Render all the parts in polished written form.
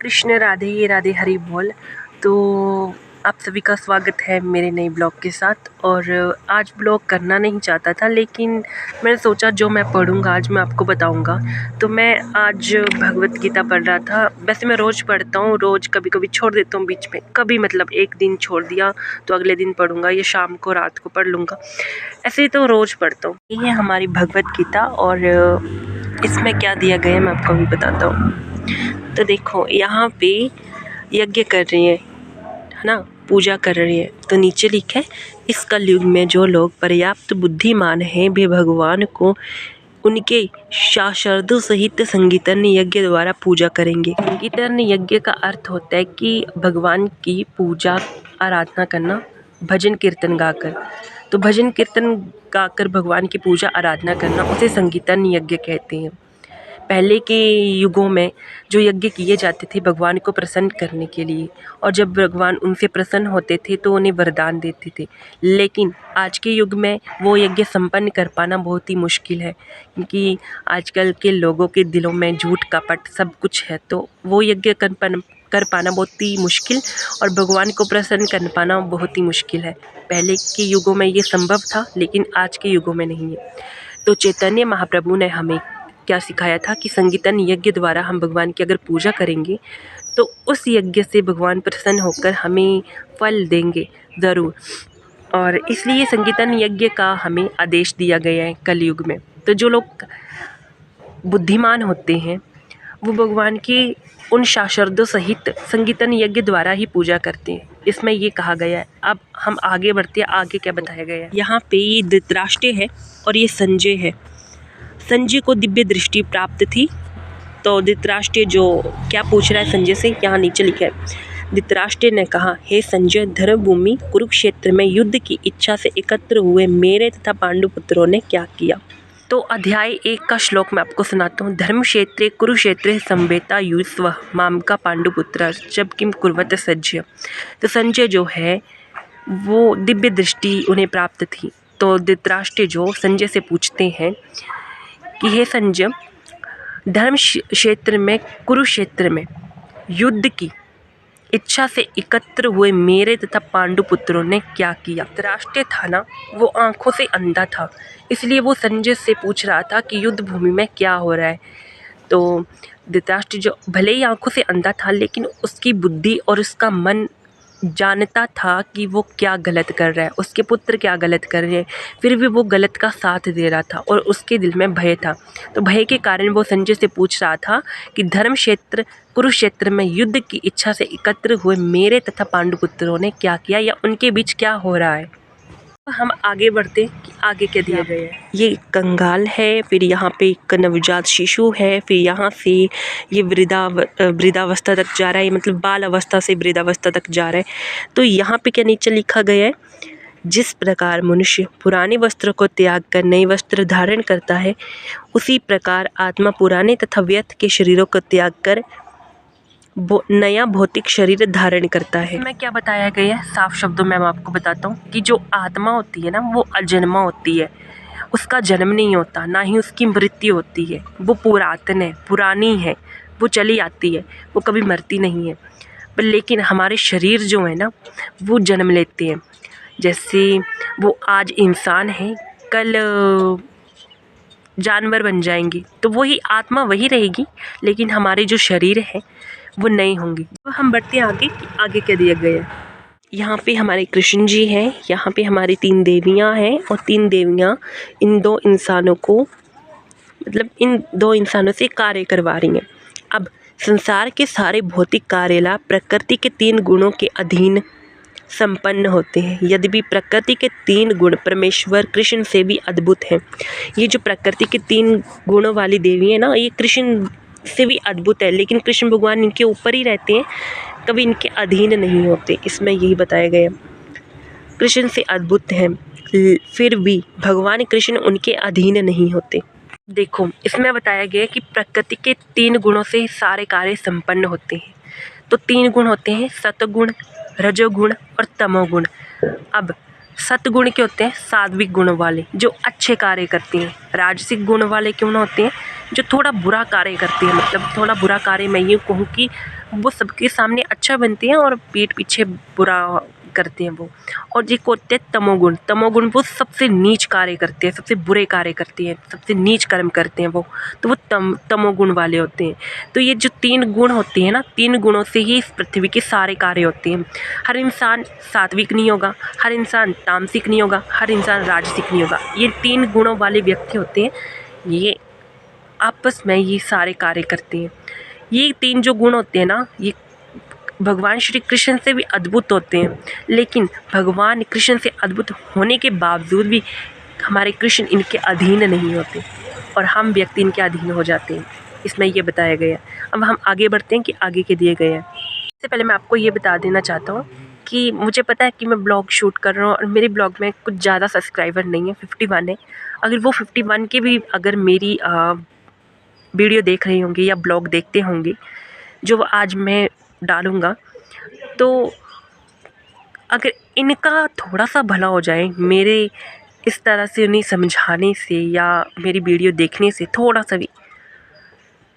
कृष्ण, राधे राधे, हरि बोल। तो आप सभी का स्वागत है मेरे नए ब्लॉग के साथ। और आज ब्लॉग करना नहीं चाहता था, लेकिन मैंने सोचा जो मैं पढ़ूंगा आज मैं आपको बताऊंगा। तो मैं आज भगवत गीता पढ़ रहा था। वैसे मैं रोज़ पढ़ता हूँ, रोज़ कभी कभी छोड़ देता हूँ बीच में, कभी मतलब एक दिन छोड़ दिया तो अगले दिन पढ़ूंगा, या शाम को रात को पढ़ लूँगा। ऐसे ही तो रोज़ पढ़ता हूँ। ये है हमारी भगवत गीता, और इसमें क्या दिया गया है मैं आपको भी बताता हूँ। तो देखो, यहाँ पे यज्ञ कर रही है ना, पूजा कर रही है। तो नीचे लिखा है, इस कलयुग में जो लोग पर्याप्त बुद्धिमान हैं वे भगवान को उनके शास्त्रार्थों सहित संकीर्तन यज्ञ द्वारा पूजा करेंगे। संकीर्तन यज्ञ का अर्थ होता है कि भगवान की पूजा आराधना करना, भजन कीर्तन गाकर। तो भजन कीर्तन गाकर भगवान की पूजा आराधना करना उसे संकीर्तन यज्ञ कहते हैं। पहले के युगों में जो यज्ञ किए जाते थे भगवान को प्रसन्न करने के लिए, और जब भगवान उनसे प्रसन्न होते थे तो उन्हें वरदान देते थे। लेकिन आज के युग में वो यज्ञ संपन्न कर पाना बहुत ही मुश्किल है, क्योंकि आजकल के लोगों के दिलों में झूठ कपट सब कुछ है। तो वो यज्ञ कर पाना बहुत ही मुश्किल, और भगवान को प्रसन्न कर पाना बहुत ही मुश्किल है। पहले के युगों में ये संभव था, लेकिन आज के युगों में नहीं है। तो चैतन्य महाप्रभु ने हमें क्या सिखाया था कि संकीर्तन यज्ञ द्वारा हम भगवान की अगर पूजा करेंगे तो उस यज्ञ से भगवान प्रसन्न होकर हमें फल देंगे ज़रूर। और इसलिए संकीर्तन यज्ञ का हमें आदेश दिया गया है कलयुग में। तो जो लोग बुद्धिमान होते हैं वो भगवान की उन शास्त्रों सहित संकीर्तन यज्ञ द्वारा ही पूजा करते हैं, इसमें ये कहा गया है। अब हम आगे बढ़ते हैं, आगे क्या बताया गया है। यहाँ पे ये धृतराष्ट्र है और ये संजय है। संजय को दिव्य दृष्टि प्राप्त थी। तो धृतराष्ट्र जो क्या पूछ रहा है संजय से, यहाँ नीचे लिखा है। धृतराष्ट्र ने कहा, हे संजय, धर्मभूमि कुरुक्षेत्र में युद्ध की इच्छा से एकत्र हुए मेरे तथा पांडुपुत्रों ने क्या किया। तो अध्याय 1 का श्लोक मैं आपको सुनाता हूँ। धर्म क्षेत्रे कुरुक्षेत्रे संवेता युस्व मामका पांडुपुत्र जब किम कुर्वत संजय। तो संजय जो है वो दिव्य दृष्टि उन्हें प्राप्त थी। तो धृतराष्ट्र जो संजय से पूछते हैं कि हे संजय, धर्म क्षेत्र में कुरुक्षेत्र में युद्ध की इच्छा से एकत्र हुए मेरे तथा पांडुपुत्रों ने क्या किया। धृतराष्ट्र था ना, वो आंखों से अंधा था, इसलिए वो संजय से पूछ रहा था कि युद्ध भूमि में क्या हो रहा है। तो धृतराष्ट्र जो भले ही आंखों से अंधा था, लेकिन उसकी बुद्धि और उसका मन जानता था कि वो क्या गलत कर रहा है, उसके पुत्र क्या गलत कर रहे हैं। फिर भी वो गलत का साथ दे रहा था और उसके दिल में भय था। तो भय के कारण वो संजय से पूछ रहा था कि धर्म क्षेत्र कुरुक्षेत्र में युद्ध की इच्छा से एकत्र हुए मेरे तथा पांडुपुत्रों ने क्या किया, या उनके बीच क्या हो रहा है। हम आगे बढ़ते कि आगे क्या दिया गया है। ये कंगाल है, फिर यहाँ पे एक नवजात शिशु है, फिर यहाँ से ये वृद्धावस्था तक जा रहा है, मतलब बाल अवस्था से वृद्धावस्था तक जा रहा है। तो यहाँ पे क्या नीचे लिखा गया है, जिस प्रकार मनुष्य पुराने वस्त्र को त्याग कर नए वस्त्र धारण करता है, उसी प्रकार आत्मा पुराने तथा व्यर्थ के शरीरों को त्याग कर नया भौतिक शरीर धारण करता है। मैं क्या बताया गया है, साफ शब्दों में मैं आपको बताता हूँ कि जो आत्मा होती है ना, वो अजन्मा होती है, उसका जन्म नहीं होता, ना ही उसकी मृत्यु होती है। वो पुरातन है, पुरानी है, वो चली आती है, वो कभी मरती नहीं है। पर लेकिन हमारे शरीर जो है ना, वो जन्म लेते हैं। जैसे वो आज इंसान है, कल जानवर बन जाएंगे, तो वही आत्मा वही रहेगी, लेकिन हमारे जो शरीर है वो नहीं होंगे। तो हम बढ़ते हैं आगे कि आगे क्या दिया गया है। यहाँ पे हमारे कृष्ण जी हैं, यहाँ पे हमारी 3 देवियाँ हैं, और 3 देवियाँ इन 2 इंसानों को, मतलब इन 2 इंसानों से कार्य करवा रही हैं। अब संसार के सारे भौतिक कार्यला प्रकृति के 3 गुणों के अधीन संपन्न होते हैं। यद्यपि प्रकृति के 3 गुण परमेश्वर कृष्ण से भी अद्भुत हैं। ये जो प्रकृति के 3 गुणों वाली देवी है ना, ये कृष्ण से भी अद्भुत है, लेकिन कृष्ण भगवान इनके ऊपर ही रहते हैं, कभी इनके अधीन नहीं होते। इसमें यही बताया गया, कृष्ण से अद्भुत हैं, फिर भी भगवान कृष्ण उनके अधीन नहीं होते। देखो, इसमें बताया गया कि प्रकृति के 3 गुणों से सारे कार्य संपन्न होते हैं। तो 3 गुण होते हैं, सतगुण, रजोगुण और तमोगुण। अब सतगुण के होते हैं सात्विक गुणों वाले, जो अच्छे कार्य करते हैं। राजसिक गुण वाले क्यों ना होते हैं, जो थोड़ा बुरा कार्य करते हैं। मतलब थोड़ा बुरा कार्य मैं ये कहूँ कि वो सबके सामने अच्छा बनते हैं और पीठ पीछे बुरा करते हैं वो। और एक होते हैं तमोगुण। तमोगुण वो सबसे नीच कार्य करते हैं, सबसे बुरे कार्य करते हैं, सबसे नीच कर्म करते हैं वो, तो वो तमोगुण वाले होते हैं। तो ये जो 3 गुण होते हैं ना, 3 गुणों से ही इस पृथ्वी के सारे कार्य होते हैं। हर इंसान सात्विक नहीं होगा, हर इंसान तामसिक नहीं होगा, हर इंसान राजसिक नहीं होगा। ये 3 गुणों वाले व्यक्ति होते हैं, ये आपस में ये सारे कार्य करते हैं। ये 3 जो गुण होते हैं ना, ये भगवान श्री कृष्ण से भी अद्भुत होते हैं, लेकिन भगवान कृष्ण से अद्भुत होने के बावजूद भी हमारे कृष्ण इनके अधीन नहीं होते और हम व्यक्ति इनके अधीन हो जाते हैं, इसमें ये बताया गया है। अब हम आगे बढ़ते हैं कि आगे के दिए गए हैं। इससे पहले मैं आपको ये बता देना चाहता हूँ कि मुझे पता है कि मैं ब्लॉग शूट कर रहा हूँ और मेरे ब्लॉग में कुछ ज़्यादा सब्सक्राइबर नहीं है, 51 है। अगर वो 51 के भी अगर मेरी वीडियो देख रहे होंगे या ब्लॉग देखते होंगे जो आज मैं डालूँगा, तो अगर इनका थोड़ा सा भला हो जाए मेरे इस तरह से उन्हें समझाने से या मेरी वीडियो देखने से थोड़ा सा भी,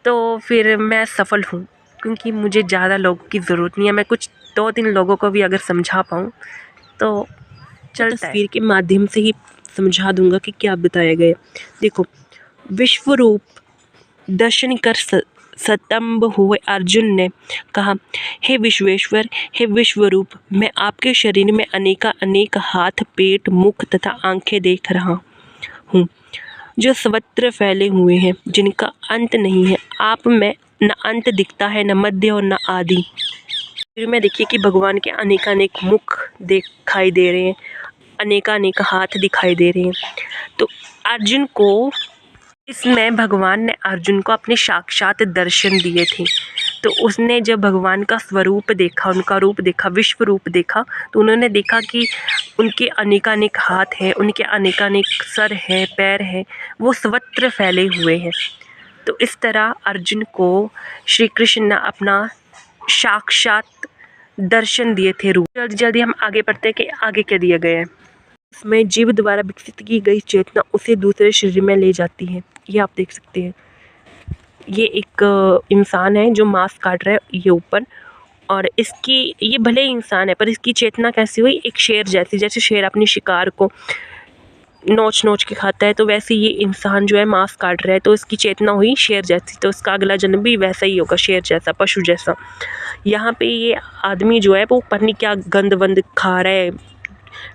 तो फिर मैं सफल हूँ, क्योंकि मुझे ज़्यादा लोगों की ज़रूरत नहीं है। मैं कुछ 2-3 लोगों को भी अगर समझा पाऊँ तो चलता है। तस्वीर के माध्यम से ही समझा दूँगा कि क्या बताया गया। देखो, विश्व रूप दर्शन कर स्तंभ हुए अर्जुन ने कहा, हे विश्वेश्वर, हे विश्वरूप, मैं आपके शरीर में अनेक हाथ, पेट, मुख तथा आंखें देख रहा हूँ, जो सर्वत्र फैले हुए हैं, जिनका अंत नहीं है। आप में न अंत दिखता है, न मध्य और न आदि। फिर में देखिए कि भगवान के अनेक मुख दिखाई दे रहे हैं, अनेक हाथ दिखाई दे रहे हैं। तो अर्जुन को इसमें भगवान ने अर्जुन को अपने साक्षात दर्शन दिए थे। तो उसने जब भगवान का स्वरूप देखा, उनका रूप देखा, विश्व रूप देखा, तो उन्होंने देखा कि उनके अनेक हाथ हैं, उनके अनेक सर हैं, पैर हैं, वो सर्वत्र फैले हुए हैं। तो इस तरह अर्जुन को श्री कृष्ण ने अपना साक्षात दर्शन दिए थे रूप। जल्दी जल्दी हम आगे बढ़ते हैं कि आगे क्या दिया गया है। इसमें जीव द्वारा विकसित की गई चेतना उसे दूसरे शरीर में ले जाती है। ये आप देख सकते हैं, ये एक इंसान है जो मांस काट रहा है ये ऊपर, और इसकी ये भले ही इंसान है पर इसकी चेतना कैसी हुई, एक शेर जैसी। जैसे शेर अपनी शिकार को नोच के खाता है, तो वैसे ये इंसान जो है मांस काट रहा है, तो इसकी चेतना हुई शेर जैसी। तो इसका अगला जन्म भी वैसा ही होगा, शेर जैसा, पशु जैसा। यहाँ पे ये आदमी जो है वो पता नहीं क्या गंद वंद खा रहा है,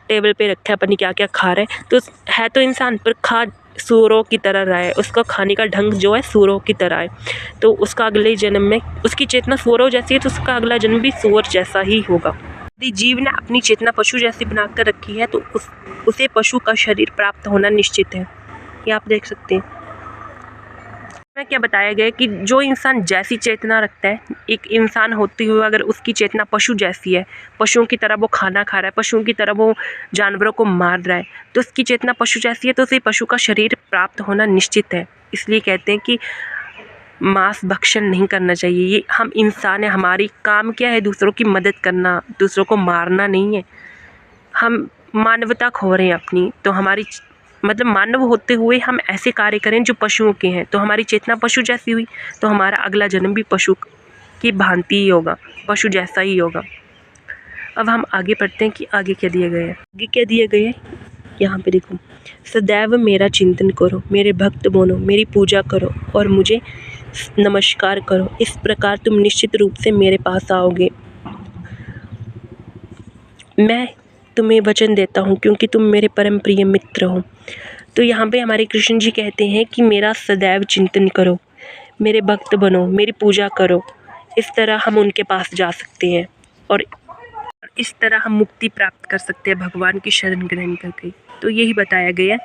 टेबल पे रखा है, पता नहीं क्या क्या खा रहा है। तो है तो इंसान पर खा सूरों की तरह रहा है, उसका खाने का ढंग जो है सूरों की तरह है। तो उसका अगले जन्म में उसकी चेतना सूरों जैसी है, तो उसका अगला जन्म भी सूअर जैसा ही होगा। यदि जीव ने अपनी चेतना पशु जैसी बनाकर रखी है तो उसे पशु का शरीर प्राप्त होना निश्चित है। ये आप देख सकते हैं। में क्या बताया गया कि जो इंसान जैसी चेतना रखता है, एक इंसान होते हुए अगर उसकी चेतना पशु जैसी है, पशुओं की तरह वो खाना खा रहा है, पशुओं की तरह वो जानवरों को मार रहा है, तो उसकी चेतना पशु जैसी है, तो उसे पशु का शरीर प्राप्त होना निश्चित है। इसलिए कहते हैं कि मांस भक्षण नहीं करना चाहिए। ये हम इंसान है, हमारी काम क्या है, दूसरों की मदद करना, दूसरों को मारना नहीं है। हम मानवता खो रहे हैं अपनी, तो हमारी मतलब मानव होते हुए हम ऐसे कार्य करें जो पशुओं के हैं, तो हमारी चेतना पशु जैसी हुई, तो हमारा अगला जन्म भी पशु की भांति ही होगा, पशु जैसा ही होगा। अब हम आगे पढ़ते हैं कि आगे क्या दिया गया है। आगे क्या दिया गया है, यहाँ पे देखो, सदैव मेरा चिंतन करो, मेरे भक्त बनो, मेरी पूजा करो और मुझे नमस्कार करो। इस प्रकार तुम निश्चित रूप से मेरे पास आओगे। मैं तुम्हें वचन देता हूँ, क्योंकि तुम मेरे परम प्रिय मित्र हो। तो यहाँ पे हमारे कृष्ण जी कहते हैं कि मेरा सदैव चिंतन करो, मेरे भक्त बनो, मेरी पूजा करो। इस तरह हम उनके पास जा सकते हैं और इस तरह हम मुक्ति प्राप्त कर सकते हैं भगवान की शरण ग्रहण करके। तो यही बताया गया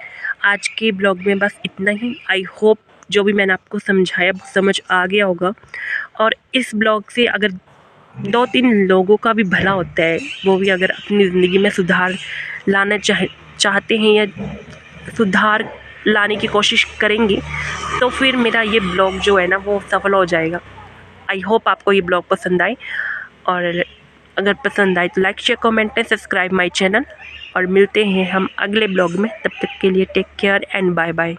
आज के ब्लॉग में, बस इतना ही। आई होप जो भी मैंने आपको समझाया समझ आ गया होगा, और इस ब्लॉग से अगर 2-3 लोगों का भी भला होता है, वो भी अगर अपनी ज़िंदगी में सुधार लाना चाहते हैं या सुधार लाने की कोशिश करेंगे, तो फिर मेरा ये ब्लॉग जो है ना वो सफल हो जाएगा। आई होप आपको ये ब्लॉग पसंद आए, और अगर पसंद आए तो like share comment and subscribe my channel. और मिलते हैं हम अगले ब्लॉग में, तब तक के लिए take care and bye bye.